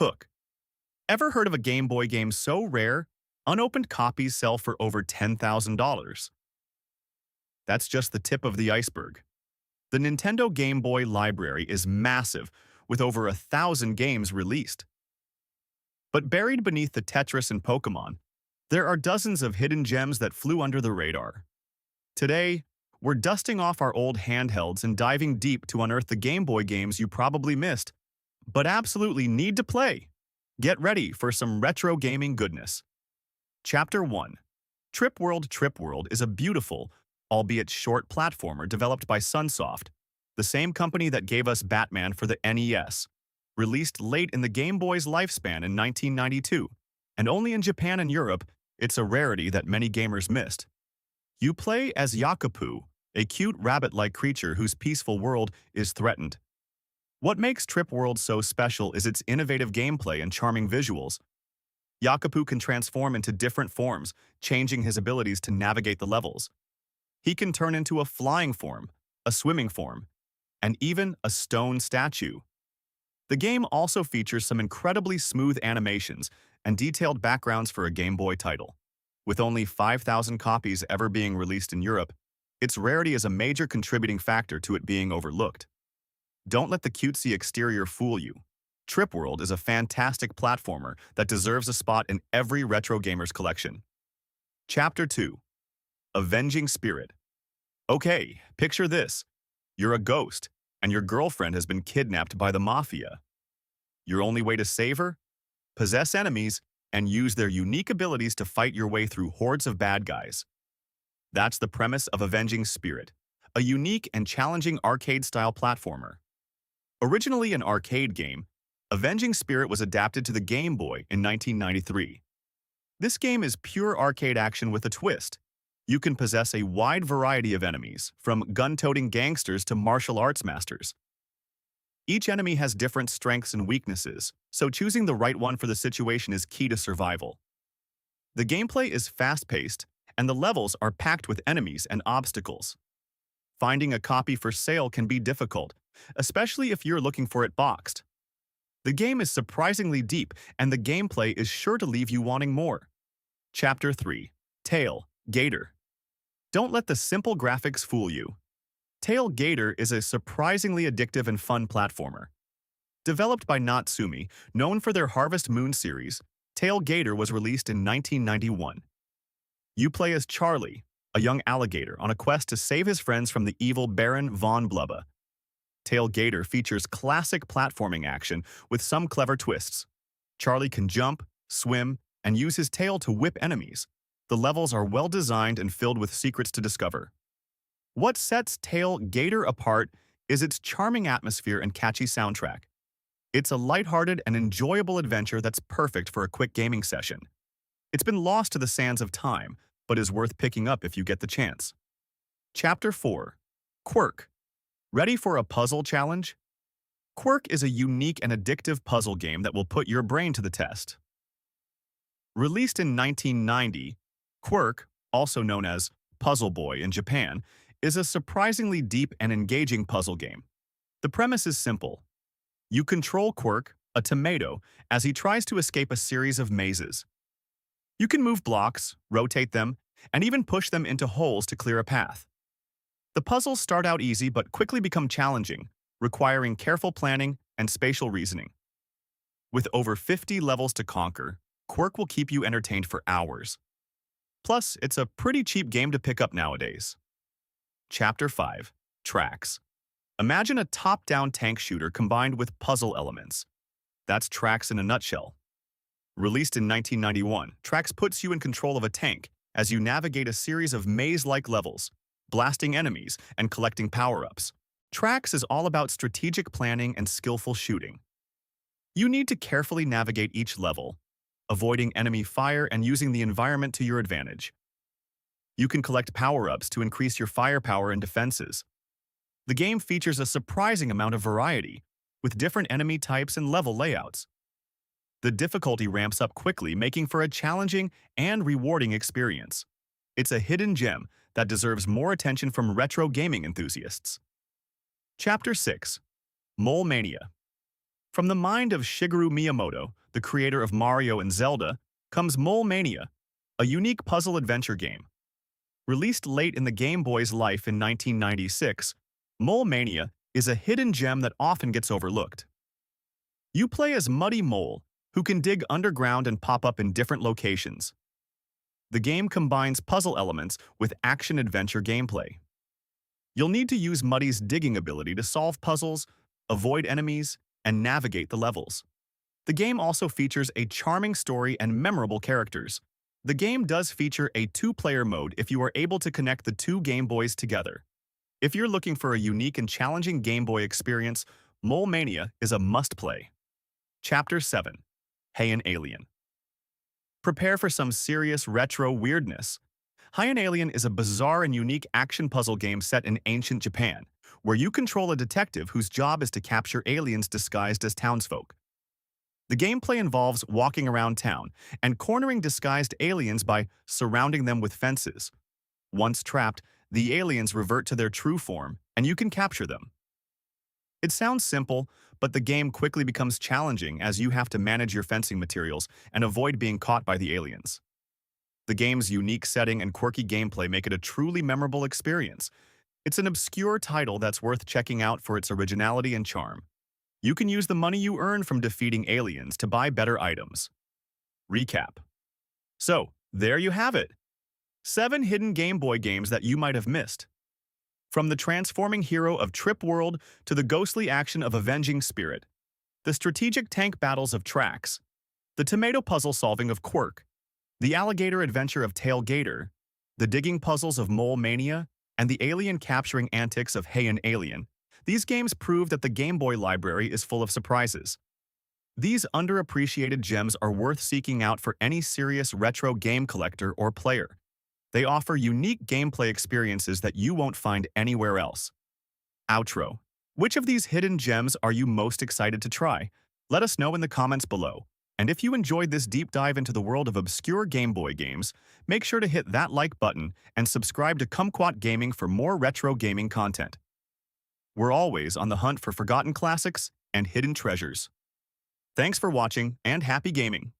Hook. Ever heard of a Game Boy game so rare, unopened copies sell for over $10,000? That's just the tip of the iceberg. The Nintendo Game Boy library is massive, with over 1,000 games released. But buried beneath the Tetris and Pokemon, there are dozens of hidden gems that flew under the radar. Today, we're dusting off our old handhelds and diving deep to unearth the Game Boy games you probably missed, but absolutely need to play. Get ready for some retro gaming goodness. Chapter 1. Trip World is a beautiful, albeit short platformer developed by Sunsoft, the same company that gave us Batman for the NES. Released late in the Game Boy's lifespan in 1992, and only in Japan and Europe, it's a rarity that many gamers missed. You play as Yakupu, a cute rabbit-like creature whose peaceful world is threatened. What makes Trip World so special is its innovative gameplay and charming visuals. Yakupu can transform into different forms, changing his abilities to navigate the levels. He can turn into a flying form, a swimming form, and even a stone statue. The game also features some incredibly smooth animations and detailed backgrounds for a Game Boy title. With only 5,000 copies ever being released in Europe, its rarity is a major contributing factor to it being overlooked. Don't let the cutesy exterior fool you. Trip World is a fantastic platformer that deserves a spot in every retro gamer's collection. Chapter 2. Avenging Spirit. Okay, picture this. You're a ghost, and your girlfriend has been kidnapped by the Mafia. Your only way to save her? Possess enemies and use their unique abilities to fight your way through hordes of bad guys. That's the premise of Avenging Spirit, a unique and challenging arcade-style platformer. Originally an arcade game, Avenging Spirit was adapted to the Game Boy in 1993. This game is pure arcade action with a twist. You can possess a wide variety of enemies, from gun-toting gangsters to martial arts masters. Each enemy has different strengths and weaknesses, so choosing the right one for the situation is key to survival. The gameplay is fast-paced, and the levels are packed with enemies and obstacles. Finding a copy for sale can be difficult, especially if you're looking for it boxed. The game is surprisingly deep, and the gameplay is sure to leave you wanting more. Chapter 3. Tail, Gator. Don't let the simple graphics fool you. Tail Gator is a surprisingly addictive and fun platformer. Developed by Natsumi, known for their Harvest Moon series, Tail Gator was released in 1991. You play as Charly, a young alligator on a quest to save his friends from the evil Baron Von Blubba. Tail Gator features classic platforming action with some clever twists. Charly can jump, swim, and use his tail to whip enemies. The levels are well designed and filled with secrets to discover. What sets Tail Gator apart is its charming atmosphere and catchy soundtrack. It's a lighthearted and enjoyable adventure that's perfect for a quick gaming session. It's been lost to the sands of time, but is worth picking up if you get the chance. Chapter 4. Kwirk. Ready for a puzzle challenge? Kwirk is a unique and addictive puzzle game that will put your brain to the test. Released in 1990, Kwirk, also known as Puzzle Boy in Japan, is a surprisingly deep and engaging puzzle game. The premise is simple. You control Kwirk, a tomato, as he tries to escape a series of mazes. You can move blocks, rotate them, and even push them into holes to clear a path. The puzzles start out easy but quickly become challenging, requiring careful planning and spatial reasoning. With over 50 levels to conquer, Kwirk will keep you entertained for hours. Plus, it's a pretty cheap game to pick up nowadays. Chapter 5. Trax. Imagine a top-down tank shooter combined with puzzle elements. That's Trax in a nutshell. Released in 1991, Trax puts you in control of a tank as you navigate a series of maze-like levels, blasting enemies and collecting power-ups. Trax is all about strategic planning and skillful shooting. You need to carefully navigate each level, avoiding enemy fire and using the environment to your advantage. You can collect power-ups to increase your firepower and defenses. The game features a surprising amount of variety, with different enemy types and level layouts. The difficulty ramps up quickly, making for a challenging and rewarding experience. It's a hidden gem that deserves more attention from retro gaming enthusiasts. Chapter 6. Mania. From the mind of Shigeru Miyamoto, the creator of Mario and Zelda, comes Mania, a unique puzzle adventure game. Released late in the Game Boy's life in 1996, Mania is a hidden gem that often gets overlooked. You play as Muddy Mole, who can dig underground and pop up in different locations. The game combines puzzle elements with action-adventure gameplay. You'll need to use Muddy's digging ability to solve puzzles, avoid enemies, and navigate the levels. The game also features a charming story and memorable characters. The game does feature a two-player mode if you are able to connect the two Game Boys together. If you're looking for a unique and challenging Game Boy experience, Mania is a must-play. Chapter 7. Heian Alien. Prepare for some serious retro weirdness. Heian Alien is a bizarre and unique action puzzle game set in ancient Japan, where you control a detective whose job is to capture aliens disguised as townsfolk. The gameplay involves walking around town and cornering disguised aliens by surrounding them with fences. Once trapped, the aliens revert to their true form, and you can capture them. It sounds simple, but the game quickly becomes challenging as you have to manage your fencing materials and avoid being caught by the aliens. The game's unique setting and quirky gameplay make it a truly memorable experience. It's an obscure title that's worth checking out for its originality and charm. You can use the money you earn from defeating aliens to buy better items. Recap. So, there you have it. 7 hidden Game Boy games that you might have missed. From the transforming hero of Trip World to the ghostly action of Avenging Spirit, the strategic tank battles of Trax, the tomato puzzle solving of Kwirk, the alligator adventure of Gator, the digging puzzles of Mania, and the alien capturing antics of Heian Alien, these games prove that the Game Boy library is full of surprises. These underappreciated gems are worth seeking out for any serious retro game collector or player. They offer unique gameplay experiences that you won't find anywhere else. Outro. Which of these hidden gems are you most excited to try? Let us know in the comments below. And if you enjoyed this deep dive into the world of obscure Game Boy games, make sure to hit that like button and subscribe to Kumquat Gaming for more retro gaming content. We're always on the hunt for forgotten classics and hidden treasures. Thanks for watching and happy gaming!